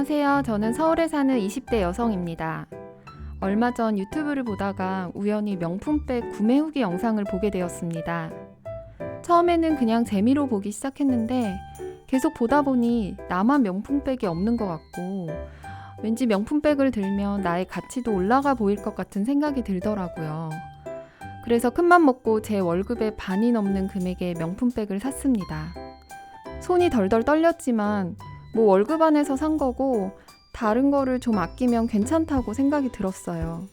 안녕하세요. 저는 서울에 사는 20대 여성입니다. 얼마 전 유튜브를 보다가 우연히 명품백 구매 후기 영상을 보게 되었습니다. 처음에는 그냥 재미로 보기 시작했는데 계속 보다 보니 나만 명품백이 없는 것 같고 왠지 명품백을 들면 나의 가치도 올라가 보일 것 같은 생각이 들더라고요. 그래서 큰맘 먹고 제 월급의 반이 넘는 금액의 명품백을 샀습니다. 손이 덜덜 떨렸지만 뭐 월급 안에서 산 거고 다른 거를 좀 아끼면 괜찮다고 생각이 들었어요.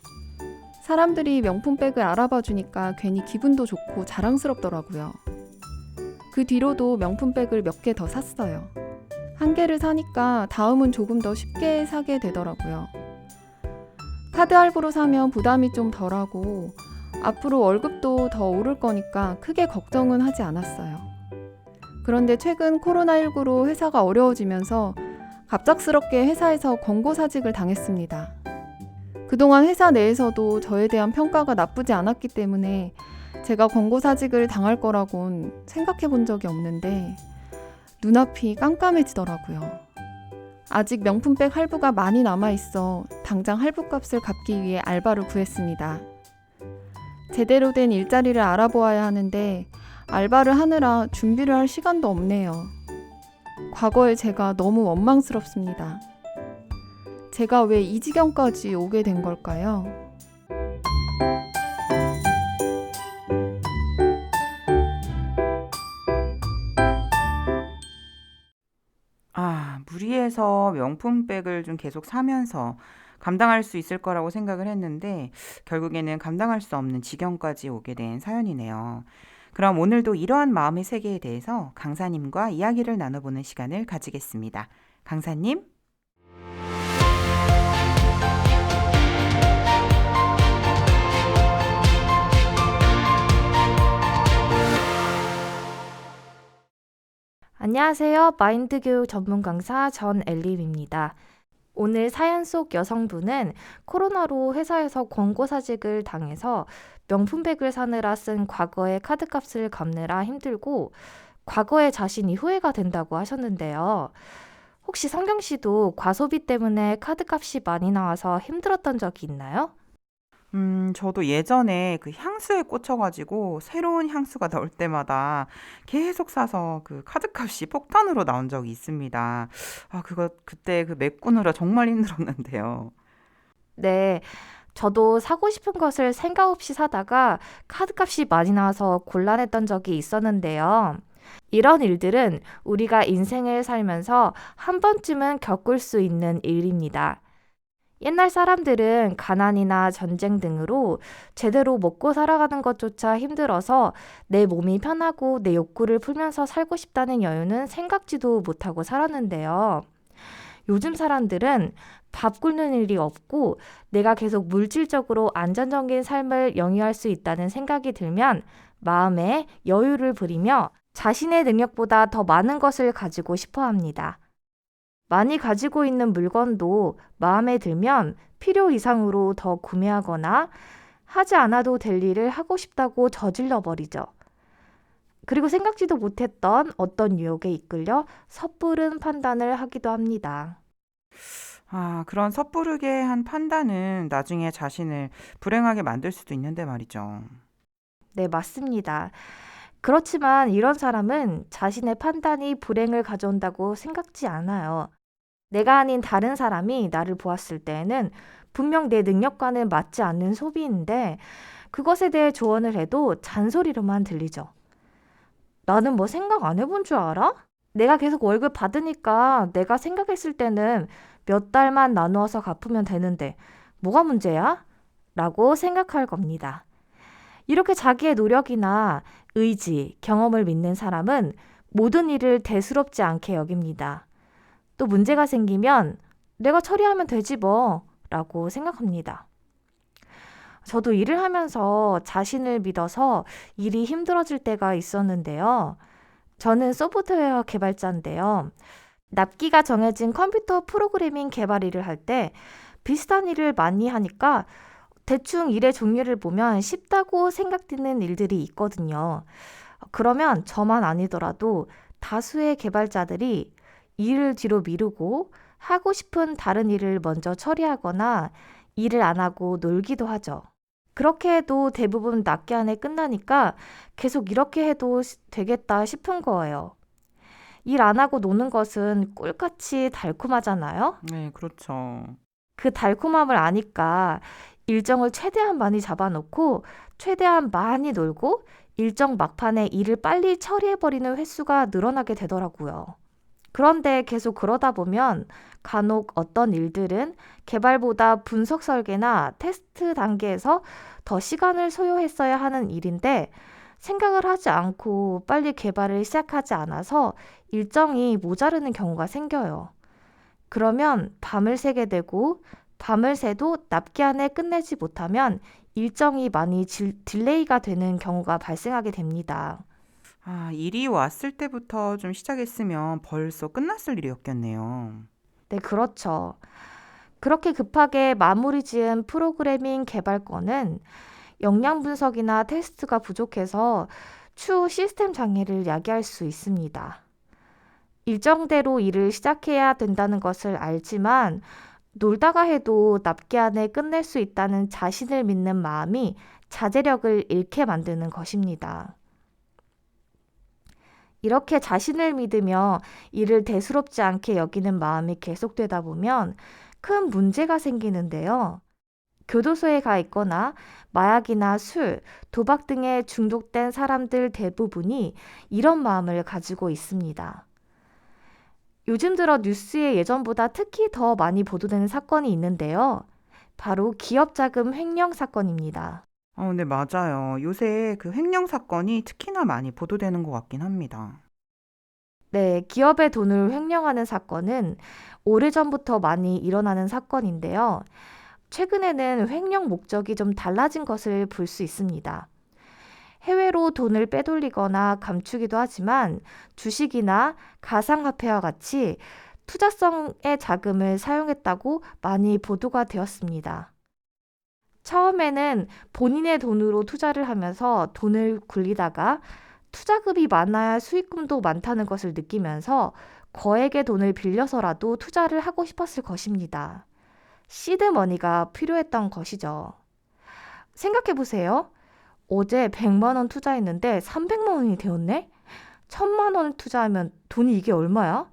사람들이 명품백을 알아봐 주니까 괜히 기분도 좋고 자랑스럽더라고요. 그 뒤로도 명품백을 몇 개 더 샀어요. 한 개를 사니까 다음은 조금 더 쉽게 사게 되더라고요. 카드 할부로 사면 부담이 좀 덜하고 앞으로 월급도 더 오를 거니까 크게 걱정은 하지 않았어요. 그런데 최근 코로나19로 회사가 어려워지면서 갑작스럽게 회사에서 권고사직을 당했습니다. 그동안 회사 내에서도 저에 대한 평가가 나쁘지 않았기 때문에 제가 권고사직을 당할 거라곤 생각해 본 적이 없는데 눈앞이 깜깜해지더라고요. 아직 명품백 할부가 많이 남아있어 당장 할부값을 갚기 위해 알바를 구했습니다. 제대로 된 일자리를 알아보아야 하는데 알바를 하느라 준비를 할 시간도 없네요. 과거의 제가 너무 원망스럽습니다. 제가 왜 이 지경까지 오게 된 걸까요? 무리해서 명품백을 좀 계속 사면서 감당할 수 있을 거라고 생각을 했는데 결국에는 감당할 수 없는 지경까지 오게 된 사연이네요. 그럼 오늘도 이러한 마음의 세계에 대해서 강사님과 이야기를 나눠보는 시간을 가지겠습니다. 강사님? 안녕하세요. 마인드 교육 전문 강사 전엘림입니다. 오늘 사연 속 여성분은 코로나로 회사에서 권고사직을 당해서 명품백을 사느라 쓴 과거의 카드값을 갚느라 힘들고 과거의 자신이 후회가 된다고 하셨는데요. 혹시 성경 씨도 과소비 때문에 카드값이 많이 나와서 힘들었던 적이 있나요? 저도 예전에 그 향수에 꽂혀가지고 새로운 향수가 나올 때마다 계속 사서 그 카드값이 폭탄으로 나온 적이 있습니다. 그때 그 메꾸느라 정말 힘들었는데요. 네, 저도 사고 싶은 것을 생각 없이 사다가 카드값이 많이 나와서 곤란했던 적이 있었는데요. 이런 일들은 우리가 인생을 살면서 한 번쯤은 겪을 수 있는 일입니다. 옛날 사람들은 가난이나 전쟁 등으로 제대로 먹고 살아가는 것조차 힘들어서 내 몸이 편하고 내 욕구를 풀면서 살고 싶다는 여유는 생각지도 못하고 살았는데요. 요즘 사람들은 밥 굶는 일이 없고 내가 계속 물질적으로 안정적인 삶을 영위할 수 있다는 생각이 들면 마음에 여유를 부리며 자신의 능력보다 더 많은 것을 가지고 싶어 합니다. 많이 가지고 있는 물건도 마음에 들면 필요 이상으로 더 구매하거나 하지 않아도 될 일을 하고 싶다고 저질러 버리죠. 그리고 생각지도 못했던 어떤 유혹에 이끌려 섣부른 판단을 하기도 합니다. 그런 섣부르게 한 판단은 나중에 자신을 불행하게 만들 수도 있는데 말이죠. 네, 맞습니다. 그렇지만 이런 사람은 자신의 판단이 불행을 가져온다고 생각지 않아요. 내가 아닌 다른 사람이 나를 보았을 때에는 분명 내 능력과는 맞지 않는 소비인데 그것에 대해 조언을 해도 잔소리로만 들리죠. 나는 뭐 생각 안 해본 줄 알아? 내가 계속 월급 받으니까 내가 생각했을 때는 몇 달만 나누어서 갚으면 되는데 뭐가 문제야? 라고 생각할 겁니다. 이렇게 자기의 노력이나 의지, 경험을 믿는 사람은 모든 일을 대수롭지 않게 여깁니다. 또 문제가 생기면 내가 처리하면 되지 뭐 라고 생각합니다. 저도 일을 하면서 자신을 믿어서 일이 힘들어질 때가 있었는데요. 저는 소프트웨어 개발자인데요. 납기가 정해진 컴퓨터 프로그래밍 개발 일을 할 때 비슷한 일을 많이 하니까 대충 일의 종류를 보면 쉽다고 생각되는 일들이 있거든요. 그러면 저만 아니더라도 다수의 개발자들이 일을 뒤로 미루고 하고 싶은 다른 일을 먼저 처리하거나 일을 안 하고 놀기도 하죠. 그렇게 해도 대부분 낮게 안에 끝나니까 계속 이렇게 해도 되겠다 싶은 거예요. 일 안 하고 노는 것은 꿀같이 달콤하잖아요. 네, 그렇죠. 그 달콤함을 아니까 일정을 최대한 많이 잡아놓고 최대한 많이 놀고 일정 막판에 일을 빨리 처리해버리는 횟수가 늘어나게 되더라고요. 그런데 계속 그러다 보면 간혹 어떤 일들은 개발보다 분석 설계나 테스트 단계에서 더 시간을 소요했어야 하는 일인데 생각을 하지 않고 빨리 개발을 시작하지 않아서 일정이 모자르는 경우가 생겨요. 그러면 밤을 새게 되고 밤을 새도 낮게 안에 끝내지 못하면 일정이 많이 딜레이가 되는 경우가 발생하게 됩니다. 아, 일이 왔을 때부터 좀 시작했으면 벌써 끝났을 일이었겠네요. 네, 그렇죠. 그렇게 급하게 마무리 지은 프로그래밍 개발 건은 역량 분석이나 테스트가 부족해서 추후 시스템 장애를 야기할 수 있습니다. 일정대로 일을 시작해야 된다는 것을 알지만 놀다가 해도 낮게 안에 끝낼 수 있다는 자신을 믿는 마음이 자제력을 잃게 만드는 것입니다. 이렇게 자신을 믿으며 일을 대수롭지 않게 여기는 마음이 계속되다 보면 큰 문제가 생기는데요. 교도소에 가 있거나 마약이나 술, 도박 등에 중독된 사람들 대부분이 이런 마음을 가지고 있습니다. 요즘 들어 뉴스에 예전보다 특히 더 많이 보도되는 사건이 있는데요. 바로 기업 자금 횡령 사건입니다. 네, 맞아요. 요새 그 횡령 사건이 특히나 많이 보도되는 것 같긴 합니다. 네, 기업의 돈을 횡령하는 사건은 오래전부터 많이 일어나는 사건인데요. 최근에는 횡령 목적이 좀 달라진 것을 볼 수 있습니다. 해외로 돈을 빼돌리거나 감추기도 하지만 주식이나 가상화폐와 같이 투자성의 자금을 사용했다고 많이 보도가 되었습니다. 처음에는 본인의 돈으로 투자를 하면서 돈을 굴리다가 투자금이 많아야 수익금도 많다는 것을 느끼면서 거액의 돈을 빌려서라도 투자를 하고 싶었을 것입니다. 시드머니가 필요했던 것이죠. 생각해 보세요. 어제 100만 원 투자했는데 300만 원이 되었네? 1000만 원을 투자하면 돈이 이게 얼마야?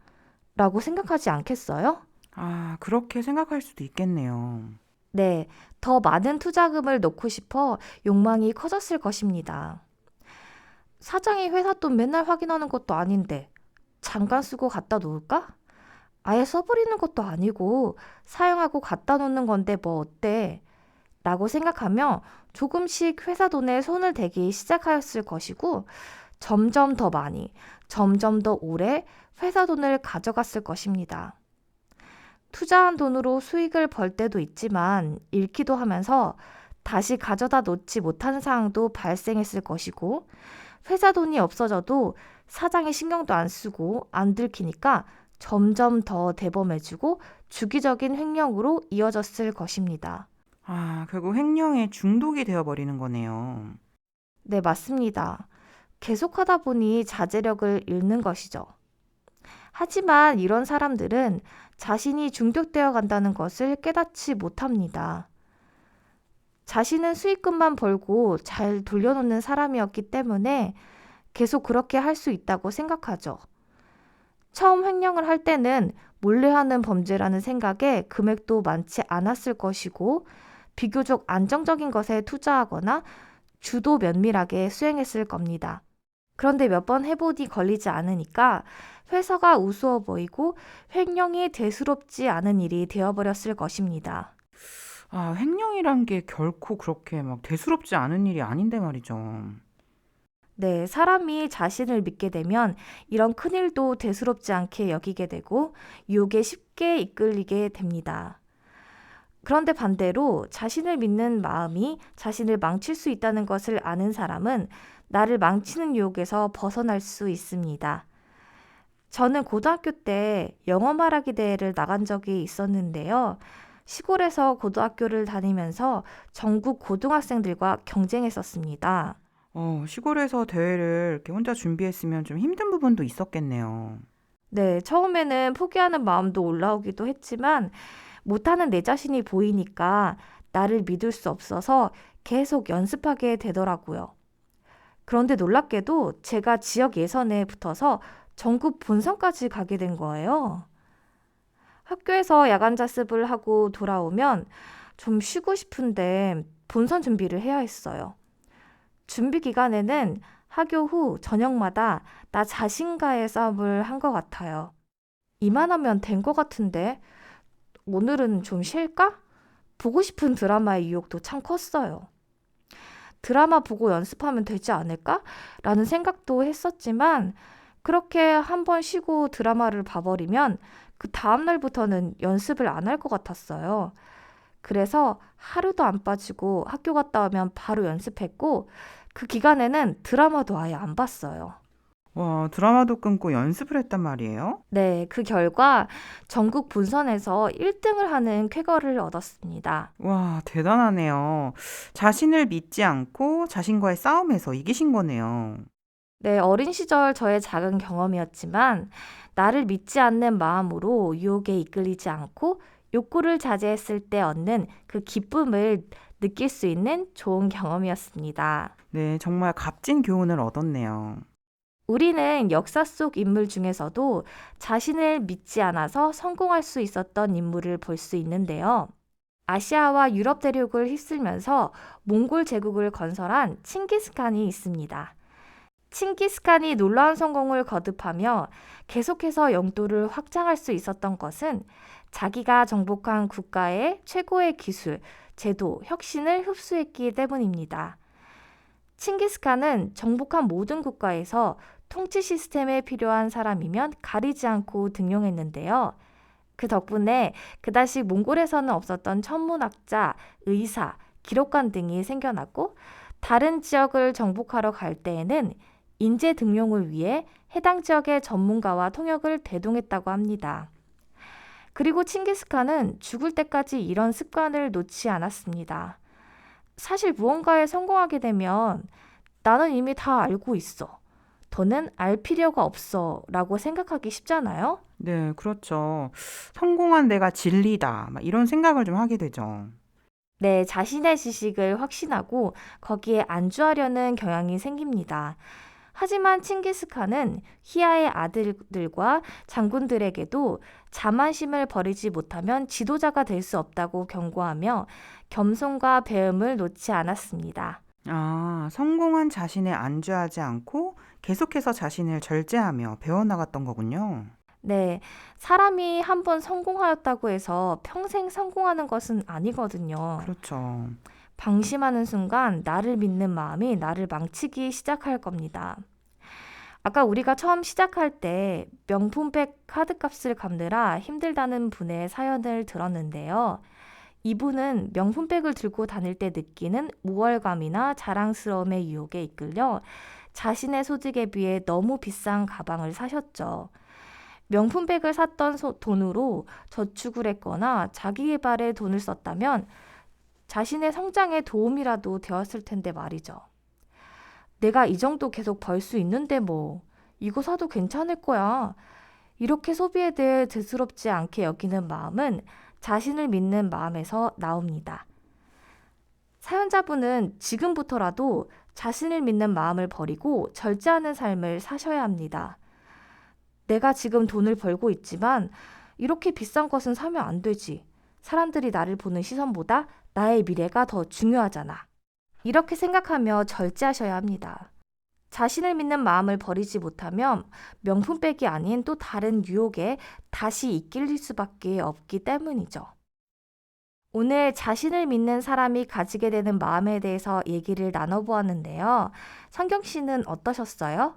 라고 생각하지 않겠어요? 아, 그렇게 생각할 수도 있겠네요. 네, 더 많은 투자금을 넣고 싶어 욕망이 커졌을 것입니다. 사장이 회사 돈 맨날 확인하는 것도 아닌데 잠깐 쓰고 갖다 놓을까? 아예 써버리는 것도 아니고 사용하고 갖다 놓는 건데 뭐 어때? 라고 생각하며 조금씩 회사 돈에 손을 대기 시작하였을 것이고 점점 더 많이, 점점 더 오래 회사 돈을 가져갔을 것입니다. 투자한 돈으로 수익을 벌 때도 있지만 잃기도 하면서 다시 가져다 놓지 못하는 상황도 발생했을 것이고 회사 돈이 없어져도 사장이 신경도 안 쓰고 안 들키니까 점점 더 대범해지고 주기적인 횡령으로 이어졌을 것입니다. 아, 결국 횡령에 중독이 되어버리는 거네요. 네, 맞습니다. 계속하다 보니 자제력을 잃는 것이죠. 하지만 이런 사람들은 자신이 중독되어 간다는 것을 깨닫지 못합니다. 자신은 수익금만 벌고 잘 돌려놓는 사람이었기 때문에 계속 그렇게 할 수 있다고 생각하죠. 처음 횡령을 할 때는 몰래 하는 범죄라는 생각에 금액도 많지 않았을 것이고 비교적 안정적인 것에 투자하거나 주도 면밀하게 수행했을 겁니다. 그런데 몇 번 해보니 걸리지 않으니까 회사가 우스워 보이고 횡령이 대수롭지 않은 일이 되어버렸을 것입니다. 아, 횡령이란 게 결코 그렇게 막 대수롭지 않은 일이 아닌데 말이죠. 네, 사람이 자신을 믿게 되면 이런 큰일도 대수롭지 않게 여기게 되고 유혹에 쉽게 이끌리게 됩니다. 그런데 반대로 자신을 믿는 마음이 자신을 망칠 수 있다는 것을 아는 사람은 나를 망치는 유혹에서 벗어날 수 있습니다. 저는 고등학교 때 영어 말하기 대회를 나간 적이 있었는데요. 시골에서 고등학교를 다니면서 전국 고등학생들과 경쟁했었습니다. 시골에서 대회를 이렇게 혼자 준비했으면 좀 힘든 부분도 있었겠네요. 네, 처음에는 포기하는 마음도 올라오기도 했지만 못하는 내 자신이 보이니까 나를 믿을 수 없어서 계속 연습하게 되더라고요. 그런데 놀랍게도 제가 지역 예선에 붙어서 전국 본선까지 가게 된 거예요. 학교에서 야간 자습을 하고 돌아오면 좀 쉬고 싶은데 본선 준비를 해야 했어요. 준비 기간에는 하교 후 저녁마다 나 자신과의 싸움을 한 것 같아요. 이만하면 된 것 같은데 오늘은 좀 쉴까? 보고 싶은 드라마의 유혹도 참 컸어요. 드라마 보고 연습하면 되지 않을까? 라는 생각도 했었지만 그렇게 한 번 쉬고 드라마를 봐버리면 그 다음날부터는 연습을 안 할 것 같았어요. 그래서 하루도 안 빠지고 학교 갔다 오면 바로 연습했고 그 기간에는 드라마도 아예 안 봤어요. 와, 드라마도 끊고 연습을 했단 말이에요? 네, 그 결과 전국 본선에서 1등을 하는 쾌거를 얻었습니다. 와, 대단하네요. 자신을 믿지 않고 자신과의 싸움에서 이기신 거네요. 네, 어린 시절 저의 작은 경험이었지만 나를 믿지 않는 마음으로 유혹에 이끌리지 않고 욕구를 자제했을 때 얻는 그 기쁨을 느낄 수 있는 좋은 경험이었습니다. 네, 정말 값진 교훈을 얻었네요. 우리는 역사 속 인물 중에서도 자신을 믿지 않아서 성공할 수 있었던 인물을 볼 수 있는데요. 아시아와 유럽 대륙을 휩쓸면서 몽골 제국을 건설한 칭기스칸이 있습니다. 칭기스칸이 놀라운 성공을 거듭하며 계속해서 영토를 확장할 수 있었던 것은 자기가 정복한 국가의 최고의 기술, 제도, 혁신을 흡수했기 때문입니다. 칭기스칸은 정복한 모든 국가에서 통치 시스템에 필요한 사람이면 가리지 않고 등용했는데요. 그 덕분에 그다시 몽골에서는 없었던 천문학자, 의사, 기록관 등이 생겨났고 다른 지역을 정복하러 갈 때에는 인재 등용을 위해 해당 지역의 전문가와 통역을 대동했다고 합니다. 그리고 칭기스칸은 죽을 때까지 이런 습관을 놓지 않았습니다. 사실 무언가에 성공하게 되면 나는 이미 다 알고 있어. 더는 알 필요가 없어 라고 생각하기 쉽잖아요? 네, 그렇죠. 성공한 내가 진리다. 막 이런 생각을 좀 하게 되죠. 네, 자신의 지식을 확신하고 거기에 안주하려는 경향이 생깁니다. 하지만 칭기스칸은 희아의 아들들과 장군들에게도 자만심을 버리지 못하면 지도자가 될 수 없다고 경고하며 겸손과 배움을 놓지 않았습니다. 아, 성공한 자신에 안주하지 않고 계속해서 자신을 절제하며 배워나갔던 거군요. 네, 사람이 한 번 성공하였다고 해서 평생 성공하는 것은 아니거든요. 그렇죠. 방심하는 순간 나를 믿는 마음이 나를 망치기 시작할 겁니다. 아까 우리가 처음 시작할 때 명품백 카드값을 갚느라 힘들다는 분의 사연을 들었는데요. 이분은 명품백을 들고 다닐 때 느끼는 우월감이나 자랑스러움의 유혹에 이끌려 자신의 소득에 비해 너무 비싼 가방을 사셨죠. 명품백을 샀던 돈으로 저축을 했거나 자기계발에 돈을 썼다면 자신의 성장에 도움이라도 되었을 텐데 말이죠. 내가 이 정도 계속 벌 수 있는데 뭐 이거 사도 괜찮을 거야. 이렇게 소비에 대해 대수롭지 않게 여기는 마음은 자신을 믿는 마음에서 나옵니다. 사연자분은 지금부터라도 자신을 믿는 마음을 버리고 절제하는 삶을 사셔야 합니다. 내가 지금 돈을 벌고 있지만 이렇게 비싼 것은 사면 안 되지. 사람들이 나를 보는 시선보다 나의 미래가 더 중요하잖아. 이렇게 생각하며 절제하셔야 합니다. 자신을 믿는 마음을 버리지 못하면 명품백이 아닌 또 다른 유혹에 다시 이끌릴 수밖에 없기 때문이죠. 오늘 자신을 믿는 사람이 가지게 되는 마음에 대해서 얘기를 나눠보았는데요. 성경 씨는 어떠셨어요?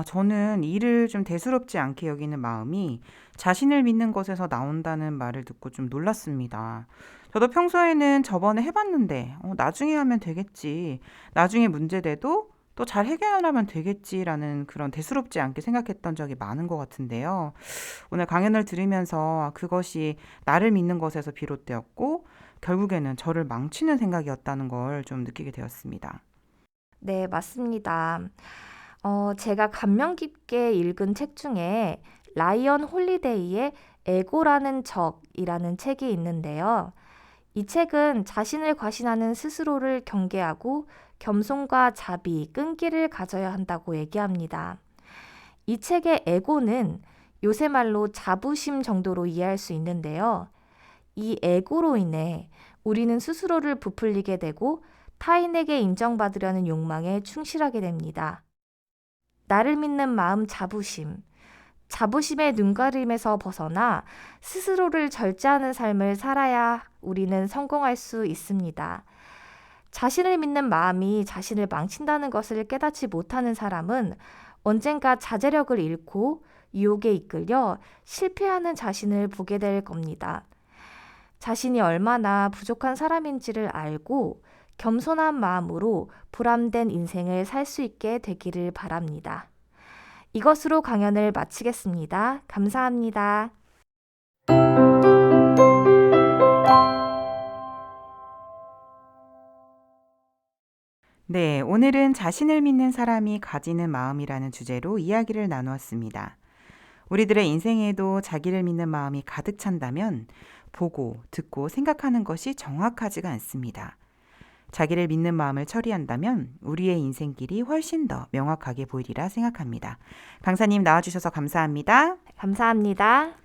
저는 일을 좀 대수롭지 않게 여기는 마음이 자신을 믿는 것에서 나온다는 말을 듣고 좀 놀랐습니다. 저도 평소에는 저번에 해봤는데, 나중에 하면 되겠지. 나중에 문제돼도 또 잘 해결하면 되겠지라는 그런 대수롭지 않게 생각했던 적이 많은 것 같은데요. 오늘 강연을 들으면서 그것이 나를 믿는 것에서 비롯되었고, 결국에는 저를 망치는 생각이었다는 걸 좀 느끼게 되었습니다. 네, 맞습니다. 제가 감명 깊게 읽은 책 중에 라이언 홀리데이의 에고라는 적이라는 책이 있는데요. 이 책은 자신을 과신하는 스스로를 경계하고 겸손과 자비, 끈기를 가져야 한다고 얘기합니다. 이 책의 에고는 요새 말로 자부심 정도로 이해할 수 있는데요. 이 에고로 인해 우리는 스스로를 부풀리게 되고 타인에게 인정받으려는 욕망에 충실하게 됩니다. 나를 믿는 마음 자부심의 눈가림에서 벗어나 스스로를 절제하는 삶을 살아야 우리는 성공할 수 있습니다. 자신을 믿는 마음이 자신을 망친다는 것을 깨닫지 못하는 사람은 언젠가 자제력을 잃고 유혹에 이끌려 실패하는 자신을 보게 될 겁니다. 자신이 얼마나 부족한 사람인지를 알고 겸손한 마음으로 보람된 인생을 살 수 있게 되기를 바랍니다. 이것으로 강연을 마치겠습니다. 감사합니다. 네, 오늘은 자신을 믿는 사람이 가지는 마음이라는 주제로 이야기를 나누었습니다. 우리들의 인생에도 자기를 믿는 마음이 가득 찬다면 보고, 듣고, 생각하는 것이 정확하지가 않습니다. 자기를 믿는 마음을 처리한다면 우리의 인생길이 훨씬 더 명확하게 보이리라 생각합니다. 강사님 나와주셔서 감사합니다. 감사합니다.